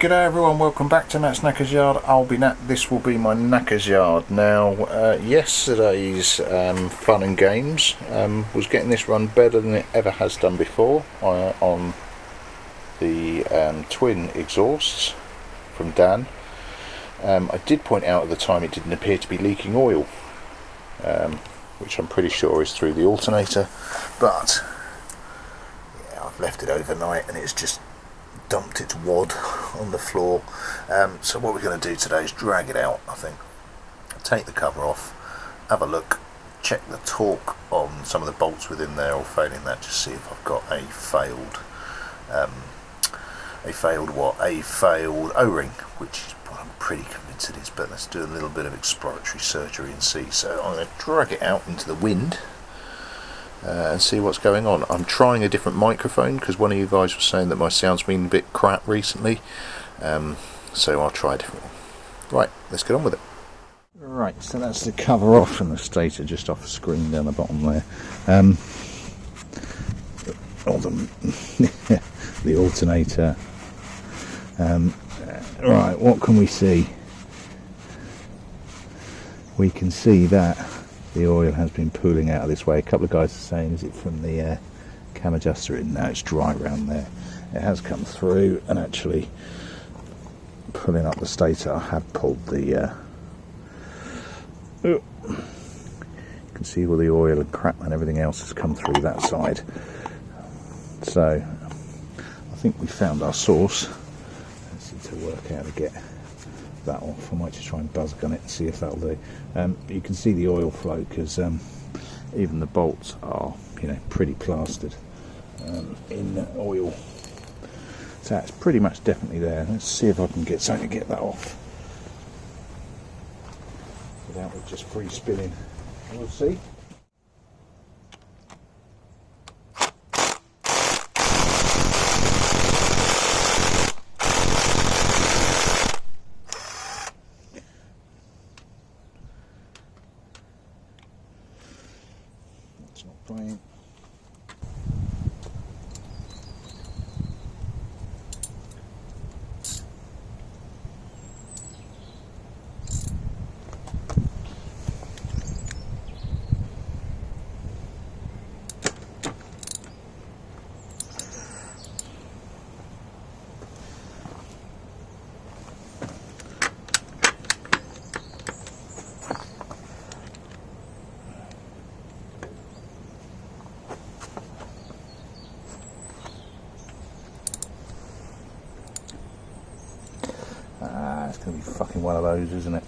G'day everyone, welcome back to Nat's Knackers Yard. I'll be Nat, this will be my Knackers Yard. Now, yesterday's fun and games was getting this run better than it ever has done before on the twin exhausts from Dan. I did point out at the time it didn't appear to be leaking oil, which I'm pretty sure is through the alternator, but yeah, I've left it overnight and it's just dumped its wad on the floor. So what we're going to do today is drag it out, I think. Take the cover off, have a look, check the torque on some of the bolts within there, or failing that, just see if I've got a failed O-ring, which is what I'm pretty convinced it is, but let's do a little bit of exploratory surgery and see. So I'm going to drag it out into the wind and see what's going on. I'm trying a different microphone because one of you guys was saying that my sound's been a bit crap recently, so I'll try a different one. Right, let's get on with it. Right, so that's the cover off and the stator just off the screen down the bottom there. The alternator. Right, what can we see? We can see that the oil has been pooling out of this way. A couple of guys are saying, is it from the cam adjuster? No, it's dry around there. It has come through, and actually pulling up the stator, I have pulled the you can see all the oil and crap and everything else has come through that side. So I think we found our source. Let's need to work out how to get that off. I might just try and buzz gun it and see if that'll do. You can see the oil flow because even the bolts are, pretty plastered in oil. So it's pretty much definitely there. Let's see if I can get something to get that off without it just free spinning. We'll see. It's not playing. It's going to be fucking one of those, isn't it?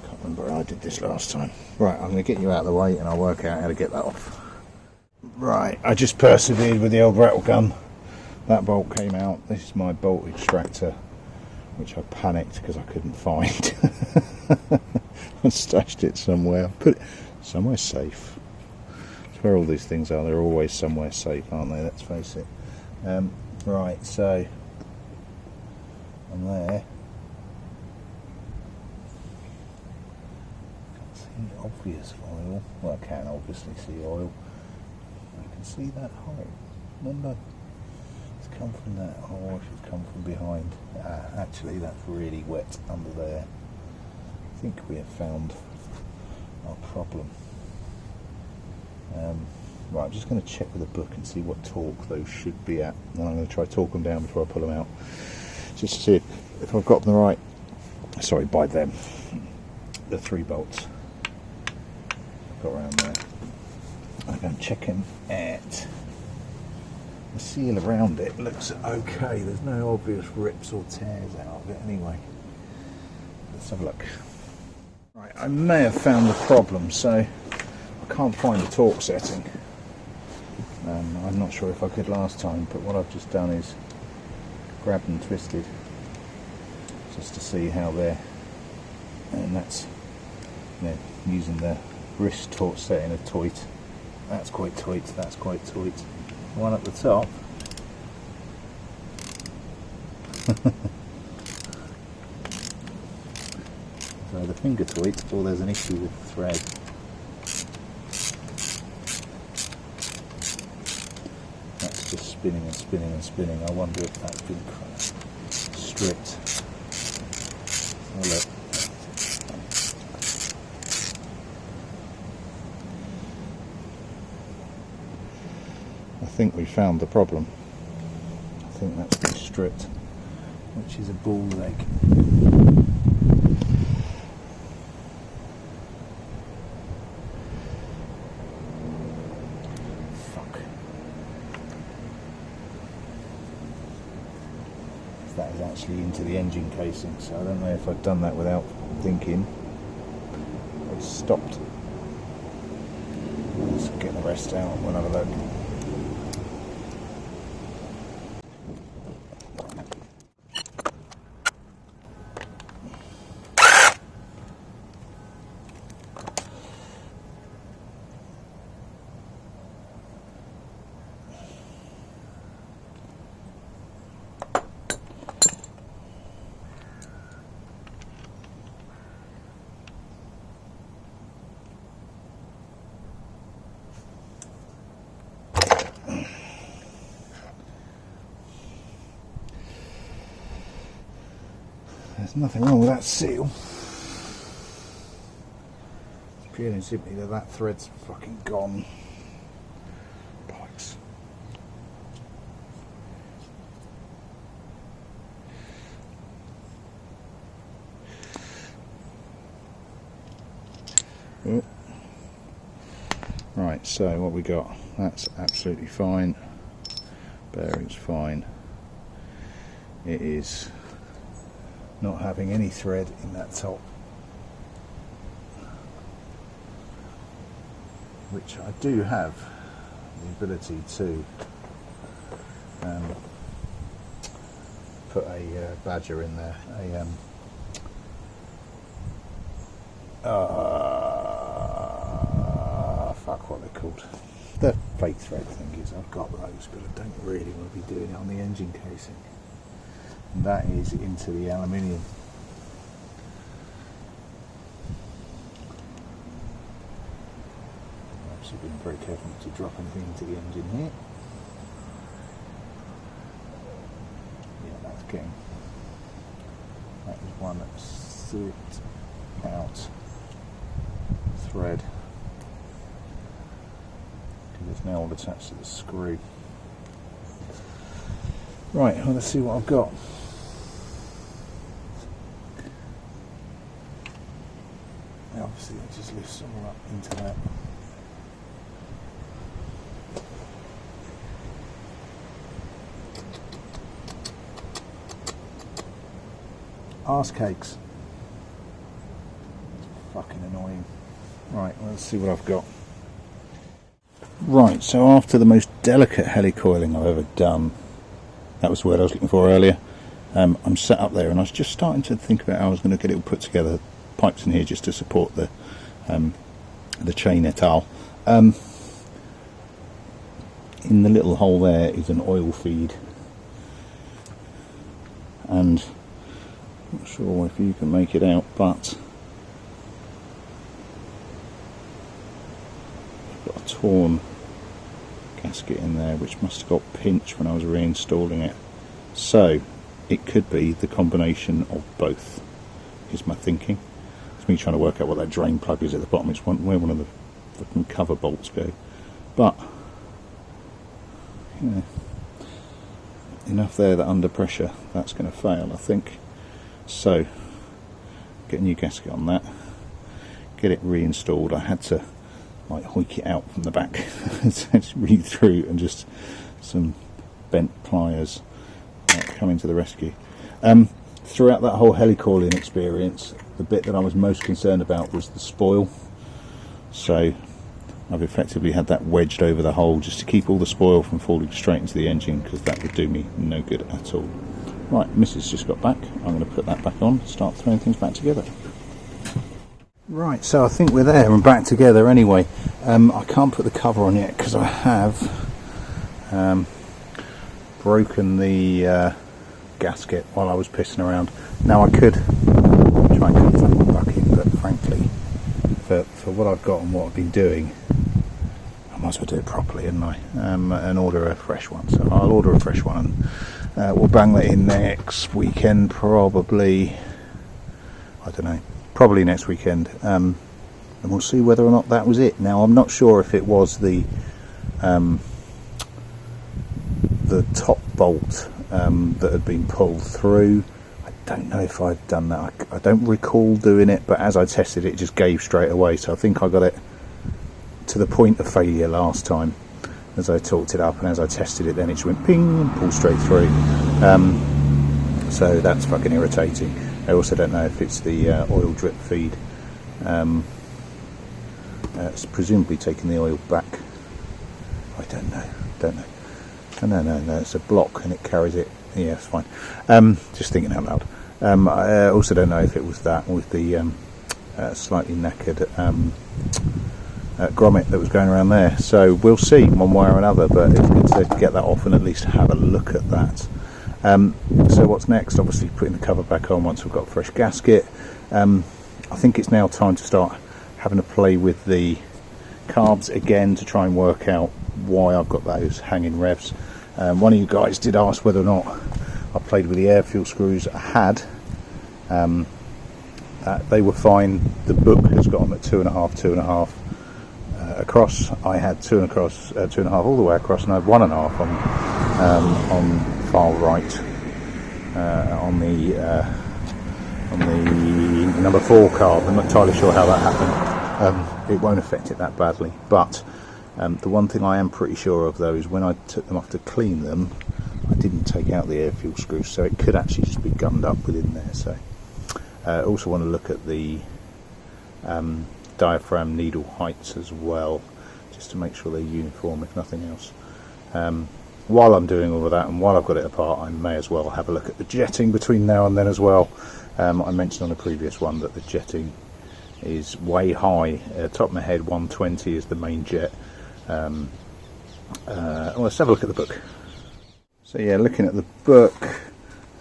Can't remember how I did this last time. Right, I'm going to get you out of the way and I'll work out how to get that off. Right, I just persevered with the old rattle gun. That bolt came out. This is my bolt extractor, which I panicked because I couldn't find. I stashed it somewhere. I put it somewhere safe. It's where all these things are. They're always somewhere safe, aren't they? Let's face it. Right, so I'm there. Can't see obvious oil. Well, I can obviously see oil. I can see that hole. Remember, it's come from that hole. It's come from behind. Actually, that's really wet under there. I think we have found our problem. Right, I'm just going to check with the book and see what torque those should be at. And I'm going to try to torque them down before I pull them out. Just to see if I've got them right. Sorry, by them. The 3 bolts I've got around there. I'm going to check them at the seal around it. Looks okay. There's no obvious rips or tears out of it anyway. Let's have a look. Right, I may have found the problem. So I can't find the torque setting. I'm not sure if I could last time, but what I've just done is grabbed and twisted just to see how they're, and that's using the wrist torque setting of Toit. that's quite tight, that's quite tight. One at the top. So the finger tight, or there's an issue with the thread. That's just spinning and spinning and spinning. I wonder if that's been stripped. Oh, look. I think we found the problem. I think that's been stripped, which is a ball leg. Fuck. That is actually into the engine casing, so I don't know if I've done that without thinking. It's stopped. Let's get the rest out and we'll have a look. There's nothing wrong with that seal. It's purely and simply that that thread's fucking gone. Bollocks. Oh. Right, so what we got? That's absolutely fine. Bearing's fine. It is not having any thread in that top, which I do have the ability to put a badger in there, fuck what they're called, the fake thread thingies. I've got those, but I don't really want to be doing it on the engine casing. And that is into the aluminium. I've actually been very careful not to drop anything into the engine here. Yeah, that's getting. That is one that's slipped out thread. Because it's now all attached to the screw. Right, well, let's see what I've got. Obviously, it just lifts all up into that. Arse cakes. Fucking annoying. Right, well, let's see what I've got. Right, so after the most delicate helicoiling I've ever done, that was the word I was looking for earlier, I'm sat up there and I was just starting to think about how I was going to get it all put together. Pipes in here just to support the chain et al. In the little hole there is an oil feed, and I'm not sure if you can make it out, but I've got a torn gasket in there which must have got pinched when I was reinstalling it. So it could be the combination of both, is my thinking. It's me trying to work out what that drain plug is at the bottom. It's where one of the fucking cover bolts go. But you know, enough there that under pressure that's going to fail, I think. So get a new gasket on that, get it reinstalled. I had to like hoik it out from the back, read through, and just some bent pliers coming to the rescue. Throughout that whole helicoiling experience, the bit that I was most concerned about was the spoil. So I've effectively had that wedged over the hole just to keep all the spoil from falling straight into the engine, because that would do me no good at all. Right, Mrs. just got back. I'm going to put that back on, start throwing things back together. Right, so I think we're there and back together anyway. I can't put the cover on yet because I have broken the gasket while I was pissing around. Now I could try and cut that back in, but frankly, for what I've got and what I've been doing, I might as well do it properly, hadn't I? And order a fresh one. So I'll order a fresh one, and we'll bang that in next weekend, probably. I don't know, probably next weekend. And we'll see whether or not that was it. Now I'm not sure if it was the top bolt that had been pulled through. I don't know if I've done that. I don't recall doing it, but as I tested it, it just gave straight away. So I think I got it to the point of failure last time as I torqued it up, and as I tested it then it just went ping and pulled straight through. So that's fucking irritating. I also don't know if it's the oil drip feed. It's presumably taking the oil back. I don't know. Oh, no, it's a block and it carries it. Yeah, it's fine. Just thinking out loud. I also don't know if it was that with the slightly knackered grommet that was going around there. So we'll see one way or another, but it's good to get that off and at least have a look at that. So what's next? Obviously putting the cover back on once we've got a fresh gasket. I think it's now time to start having a play with the carbs again to try and work out why I've got those hanging revs. One of you guys did ask whether or not I played with the air fuel screws. I had. They were fine. The book has got them at 2.5 across. I had 2.5 all the way across, and I had 1.5 on far right on the number 4 carb. I'm not entirely sure how that happened. It won't affect it that badly, but the one thing I am pretty sure of though is when I took them off to clean them, I didn't take out the air fuel screws, so it could actually just be gummed up within there. So I also want to look at the diaphragm needle heights as well, just to make sure they're uniform if nothing else. While I'm doing all of that and while I've got it apart, I may as well have a look at the jetting between now and then as well. I mentioned on a previous one that the jetting is way high. Top of my head, 120 is the main jet. Let's have a look at the book. So yeah, looking at the book,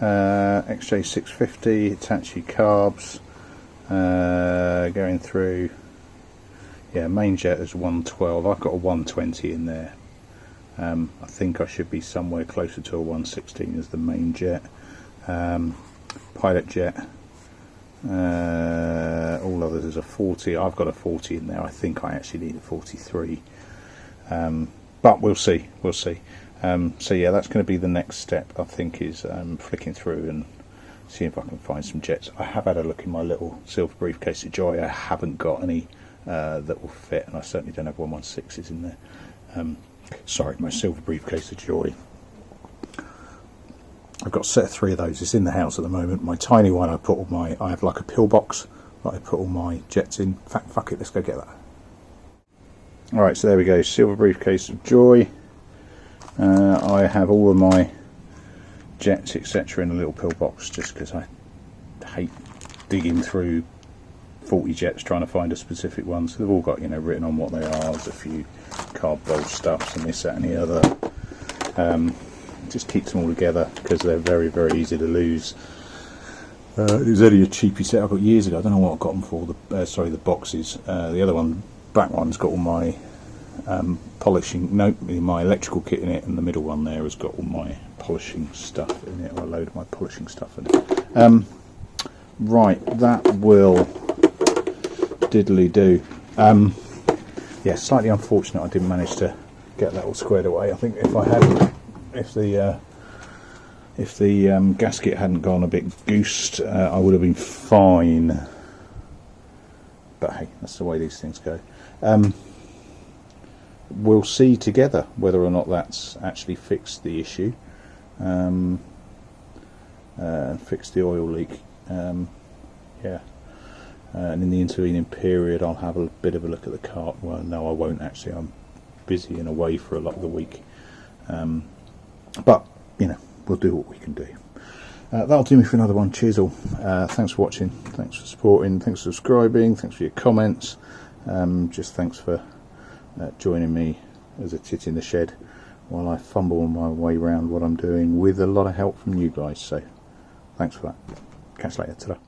XJ650, Hitachi carbs, going through. Yeah, main jet is 112. I've got a 120 in there. I think I should be somewhere closer to a 116 as the main jet. Pilot jet, all others is a 40. I've got a 40 in there. I think I actually need a 43, but we'll see. So yeah, that's going to be the next step, I think, is flicking through and seeing if I can find some jets. I have had a look in my little silver briefcase of joy. I haven't got any that will fit, and I certainly don't have 116s in there. Sorry, my silver briefcase of joy. I've got a set of 3 of those. It's in the house at the moment. My tiny one, I have like a pillbox that I put all my jets in. In fact, fuck it, let's go get that. Alright, so there we go, silver briefcase of joy. I have all of my jets, etc. in a little pillbox, just because I hate digging through 40 jets trying to find a specific one. So they've all got, written on what they are. There's a few cardboard stuffs and this, that and the other. Just keeps them all together because they're very, very easy to lose. It was only a cheapy set I got years ago. I don't know what I got them for. The boxes. The other one, back one's got all my polishing. No, my electrical kit in it, and the middle one there has got all my polishing stuff in it, or a load of my polishing stuff in it. Right, that will diddly do. Yeah, slightly unfortunate I didn't manage to get that all squared away. I think if I had. If the gasket hadn't gone a bit goosed, I would have been fine. But hey, that's the way these things go. We'll see together whether or not that's actually fixed the issue, fixed the oil leak. Yeah. And in the intervening period, I'll have a bit of a look at the cart. Well, no, I won't actually. I'm busy and away for a lot of the week. But, we'll do what we can do. That'll do me for another one. Cheers all. Thanks for watching. Thanks for supporting. Thanks for subscribing. Thanks for your comments. Just thanks for joining me as a tit in the shed while I fumble my way around what I'm doing with a lot of help from you guys. So thanks for that. Catch you later. Ta-ra.